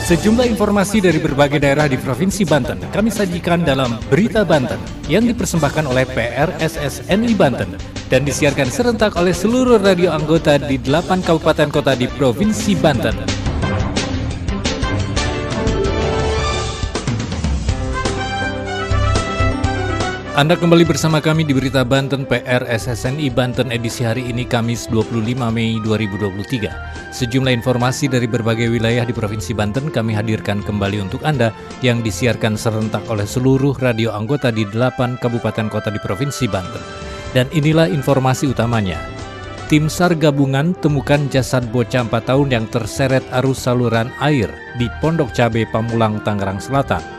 Sejumlah informasi dari berbagai daerah di Provinsi Banten kami sajikan dalam Berita Banten yang dipersembahkan oleh PRSSNI Banten dan disiarkan serentak oleh seluruh radio anggota di 8 kabupaten kota di Provinsi Banten. Anda kembali bersama kami di Berita Banten PRSSNI Banten edisi hari ini Kamis 25 Mei 2023. Sejumlah informasi dari berbagai wilayah di Provinsi Banten kami hadirkan kembali untuk Anda yang disiarkan serentak oleh seluruh radio anggota di 8 kabupaten kota di Provinsi Banten. Dan inilah informasi utamanya. Tim SAR gabungan temukan jasad bocah 4 tahun yang terseret arus saluran air di Pondok Cabe Pamulang, Tangerang Selatan.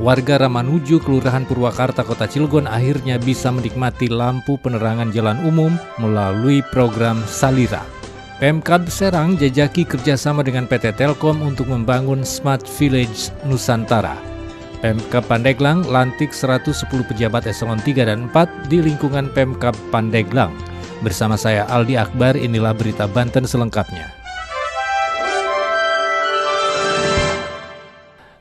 Warga Ramanuju, Kelurahan Purwakarta, Kota Cilegon akhirnya bisa menikmati lampu penerangan jalan umum melalui program Salira. Pemkab Serang jajaki kerjasama dengan PT Telkom untuk membangun Smart Village Nusantara. Pemkab Pandeglang lantik 110 pejabat eselon 3 dan 4 di lingkungan Pemkab Pandeglang. Bersama saya Aldi Akbar, inilah Berita Banten selengkapnya.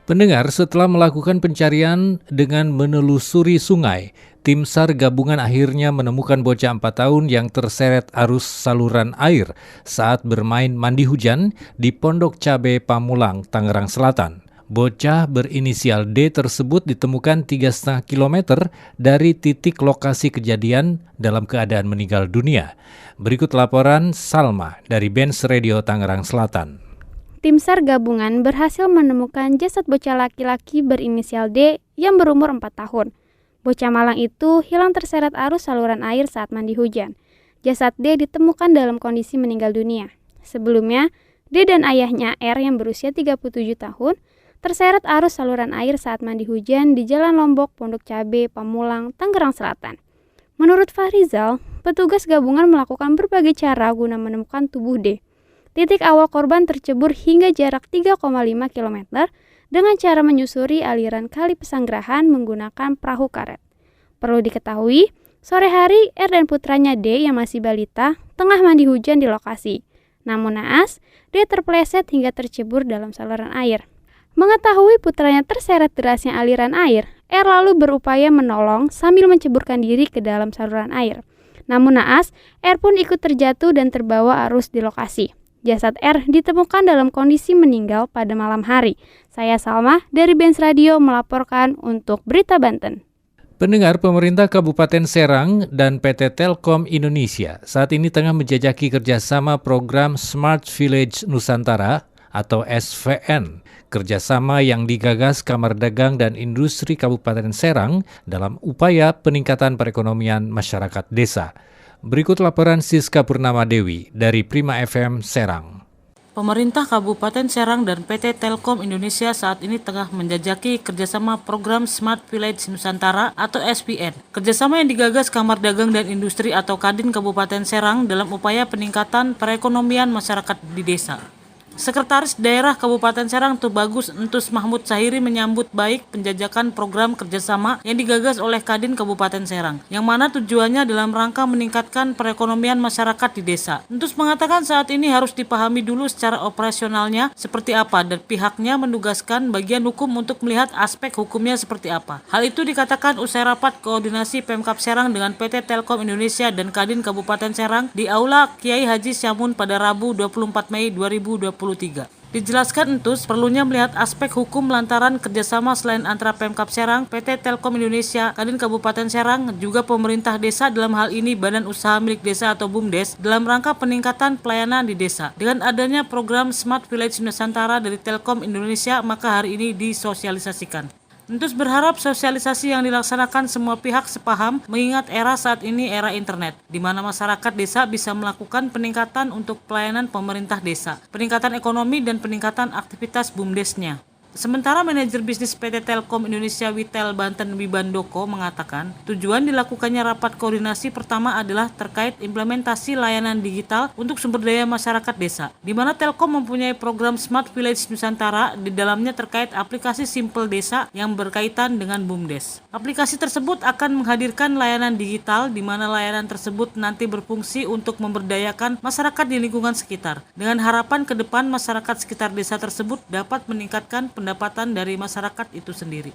Pendengar, setelah melakukan pencarian dengan menelusuri sungai, tim SAR gabungan akhirnya menemukan bocah 4 tahun yang terseret arus saluran air saat bermain mandi hujan di Pondok Cabe Pamulang, Tangerang Selatan. Bocah berinisial D tersebut ditemukan 3,5 km dari titik lokasi kejadian dalam keadaan meninggal dunia. Berikut laporan Salma dari Benz Radio Tangerang Selatan. Tim SAR gabungan berhasil menemukan jasad bocah laki-laki berinisial D yang berumur 4 tahun. Bocah malang itu hilang terseret arus saluran air saat mandi hujan. Jasad D ditemukan dalam kondisi meninggal dunia. Sebelumnya, D dan ayahnya R yang berusia 37 tahun terseret arus saluran air saat mandi hujan di Jalan Lombok, Pondok Cabe, Pamulang, Tangerang Selatan. Menurut Fahrizal, petugas gabungan melakukan berbagai cara guna menemukan tubuh D. Titik awal korban tercebur hingga jarak 3,5 km dengan cara menyusuri aliran Kali Pesanggerahan menggunakan perahu karet. Perlu diketahui, sore hari R dan putranya D yang masih balita tengah mandi hujan di lokasi. Namun naas, D terpeleset hingga tercebur dalam saluran air. Mengetahui putranya terseret derasnya aliran air, R lalu berupaya menolong sambil menceburkan diri ke dalam saluran air. Namun naas, R pun ikut terjatuh dan terbawa arus di lokasi. Jasad R ditemukan dalam kondisi meninggal pada malam hari. Saya Salma dari Benz Radio melaporkan untuk Berita Banten. Pendengar, pemerintah Kabupaten Serang dan PT Telkom Indonesia saat ini tengah menjajaki kerjasama program Smart Village Nusantara atau SVN. Kerjasama yang digagas Kamar Dagang dan Industri Kabupaten Serang dalam upaya peningkatan perekonomian masyarakat desa. Berikut laporan Siska Purnama Dewi dari Prima FM Serang. Pemerintah Kabupaten Serang dan PT Telkom Indonesia saat ini tengah menjajaki kerjasama program Smart Village Nusantara atau SVN. Kerjasama yang digagas Kamar Dagang dan Industri atau Kadin Kabupaten Serang dalam upaya peningkatan perekonomian masyarakat di desa. Sekretaris Daerah Kabupaten Serang Tubagus Entus Mahmud Sahiri menyambut baik penjajakan program kerjasama yang digagas oleh Kadin Kabupaten Serang, yang mana tujuannya dalam rangka meningkatkan perekonomian masyarakat di desa. Entus mengatakan saat ini harus dipahami dulu secara operasionalnya seperti apa dan pihaknya menugaskan bagian hukum untuk melihat aspek hukumnya seperti apa. Hal itu dikatakan usai rapat koordinasi Pemkab Serang dengan PT Telkom Indonesia dan Kadin Kabupaten Serang di Aula Kiai Haji Syamun pada Rabu 24 Mei 2023. Dijelaskan Entus, perlunya melihat aspek hukum lantaran kerjasama selain antara Pemkab Serang, PT Telkom Indonesia, Kadin Kabupaten Serang, juga pemerintah desa dalam hal ini Badan Usaha Milik Desa atau BUMDes dalam rangka peningkatan pelayanan di desa. Dengan adanya program Smart Village Nusantara dari Telkom Indonesia, maka hari ini disosialisasikan. Entus berharap sosialisasi yang dilaksanakan semua pihak sepaham mengingat era saat ini era internet, di mana masyarakat desa bisa melakukan peningkatan untuk pelayanan pemerintah desa, peningkatan ekonomi dan peningkatan aktivitas BUMDesnya. Sementara manajer bisnis PT Telkom Indonesia Witel Banten Wibandoko mengatakan, tujuan dilakukannya rapat koordinasi pertama adalah terkait implementasi layanan digital untuk sumber daya masyarakat desa, di mana Telkom mempunyai program Smart Village Nusantara, di dalamnya terkait aplikasi Simple Desa yang berkaitan dengan BUMDes. Aplikasi tersebut akan menghadirkan layanan digital di mana layanan tersebut nanti berfungsi untuk memberdayakan masyarakat di lingkungan sekitar, dengan harapan ke depan masyarakat sekitar desa tersebut dapat meningkatkan pendapatan dari masyarakat itu sendiri.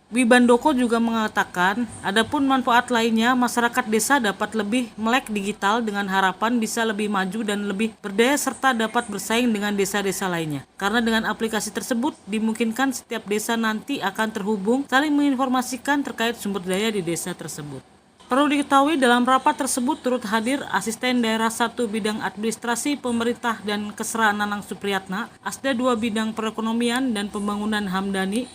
Wibandoko juga mengatakan, adapun manfaat lainnya, masyarakat desa dapat lebih melek digital dengan harapan bisa lebih maju dan lebih berdaya serta dapat bersaing dengan desa-desa lainnya. Karena dengan aplikasi tersebut dimungkinkan setiap desa nanti akan terhubung saling menginformasikan terkait sumber daya di desa tersebut. Perlu diketahui dalam rapat tersebut turut hadir Asisten Daerah 1 Bidang Administrasi Pemerintah dan Kesra Nanang Supriyatna, Asda 2 Bidang Perekonomian dan Pembangunan Hamdani,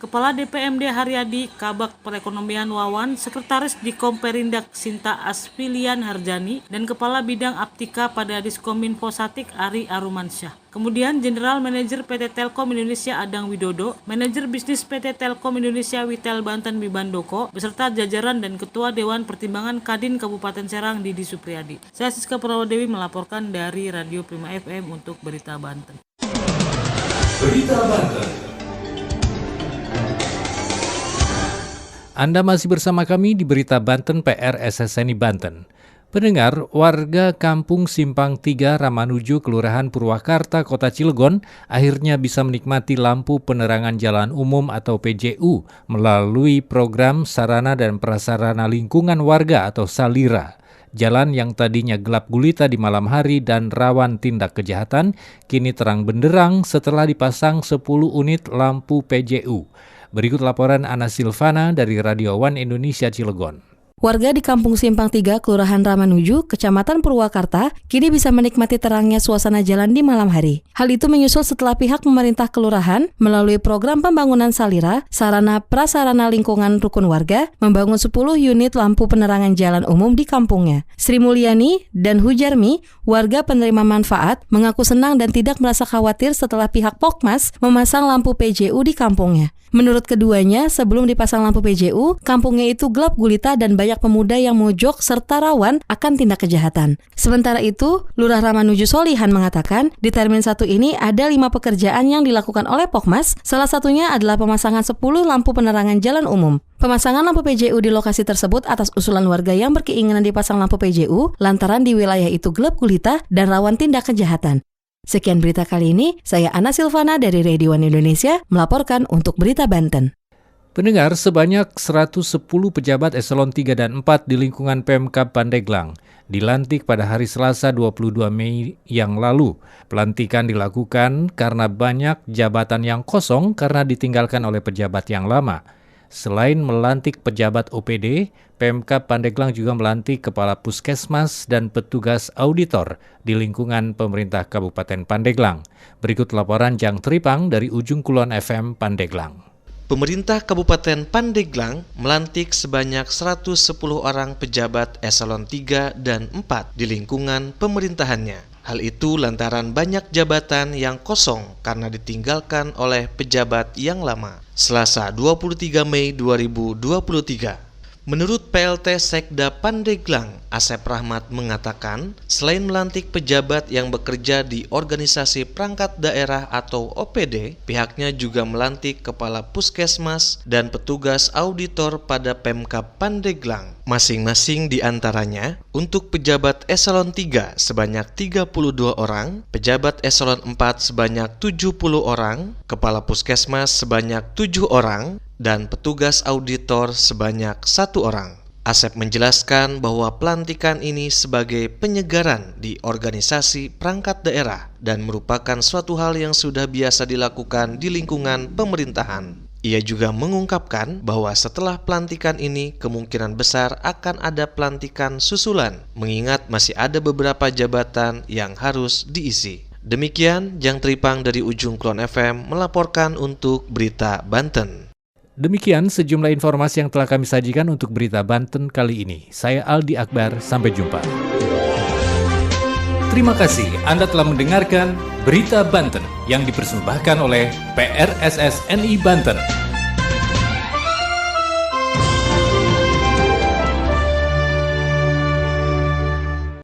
Kepala DPMD Haryadi, Kabak Perekonomian Wawan, Sekretaris Dikom Perindak Sinta Asfilian Harjani, dan Kepala Bidang Aptika pada Diskominfo Satik Ari Arumansyah. Kemudian General Manager PT Telkom Indonesia Adang Widodo, Manajer Bisnis PT Telkom Indonesia Witel Banten Wibandoko, beserta jajaran dan Ketua Dewan Pertimbangan Kadin Kabupaten Serang Didi Supriyadi. Saya Siska Purwodewi melaporkan dari Radio Prima FM untuk Berita Banten. Berita Banten. Anda masih bersama kami di Berita Banten PR SSNI Banten. Pendengar, warga Kampung Simpang 3 Ramanuju, Kelurahan Purwakarta, Kota Cilegon, akhirnya bisa menikmati lampu penerangan jalan umum atau PJU melalui program Sarana dan Prasarana Lingkungan Warga atau SALIRA. Jalan yang tadinya gelap gulita di malam hari dan rawan tindak kejahatan, kini terang benderang setelah dipasang 10 unit lampu PJU. Berikut laporan Ana Silvana dari Radio One Indonesia Cilegon. Warga di Kampung Simpang 3, Kelurahan Ramanuju, Kecamatan Purwakarta, kini bisa menikmati terangnya suasana jalan di malam hari. Hal itu menyusul setelah pihak pemerintah kelurahan melalui program pembangunan SALIRA, Sarana Prasarana Lingkungan Rukun Warga, membangun 10 unit lampu penerangan jalan umum di kampungnya. Sri Mulyani dan Hujarmi, warga penerima manfaat, mengaku senang dan tidak merasa khawatir setelah pihak Pokmas memasang lampu PJU di kampungnya. Menurut keduanya, sebelum dipasang lampu PJU, kampungnya itu gelap gulita dan banyak pemuda yang mojok serta rawan akan tindak kejahatan. Sementara itu, Lurah Ramanuju Solihan mengatakan, di Termin 1 ini ada 5 pekerjaan yang dilakukan oleh Pokmas, salah satunya adalah pemasangan 10 lampu penerangan jalan umum. Pemasangan lampu PJU di lokasi tersebut atas usulan warga yang berkeinginan dipasang lampu PJU lantaran di wilayah itu gelap gulita dan rawan tindak kejahatan. Sekian berita kali ini, saya Ana Silvana dari Radio One Indonesia melaporkan untuk Berita Banten. Pendengar, sebanyak 110 pejabat eselon 3 dan 4 di lingkungan Pemkab Pandeglang dilantik pada hari Selasa 22 Mei yang lalu. Pelantikan dilakukan karena banyak jabatan yang kosong karena ditinggalkan oleh pejabat yang lama. Selain melantik pejabat OPD, Pemkab Pandeglang juga melantik kepala puskesmas dan petugas auditor di lingkungan pemerintah Kabupaten Pandeglang. Berikut laporan Jang Tripang dari Ujung Kulon FM Pandeglang. Pemerintah Kabupaten Pandeglang melantik sebanyak 110 orang pejabat eselon 3 dan 4 di lingkungan pemerintahannya. Hal itu lantaran banyak jabatan yang kosong karena ditinggalkan oleh pejabat yang lama. Selasa 23 Mei 2023. Menurut PLT Sekda Pandeglang, Asep Rahmat mengatakan, selain melantik pejabat yang bekerja di organisasi perangkat daerah atau OPD, pihaknya juga melantik kepala puskesmas dan petugas auditor pada Pemkab Pandeglang. Masing-masing di antaranya, untuk pejabat eselon 3 sebanyak 32 orang, pejabat eselon 4 sebanyak 70 orang, kepala puskesmas sebanyak 7 orang, dan petugas auditor sebanyak 1 orang. Asep menjelaskan bahwa pelantikan ini sebagai penyegaran di organisasi perangkat daerah dan merupakan suatu hal yang sudah biasa dilakukan di lingkungan pemerintahan. Ia juga mengungkapkan bahwa setelah pelantikan ini kemungkinan besar akan ada pelantikan susulan, mengingat masih ada beberapa jabatan yang harus diisi. Demikian Jang Tripang dari Ujung Kulon FM melaporkan untuk Berita Banten. Demikian sejumlah informasi yang telah kami sajikan untuk Berita Banten kali ini. Saya Aldi Akbar, sampai jumpa. Terima kasih Anda telah mendengarkan Berita Banten yang dipersembahkan oleh PRSSNI Banten.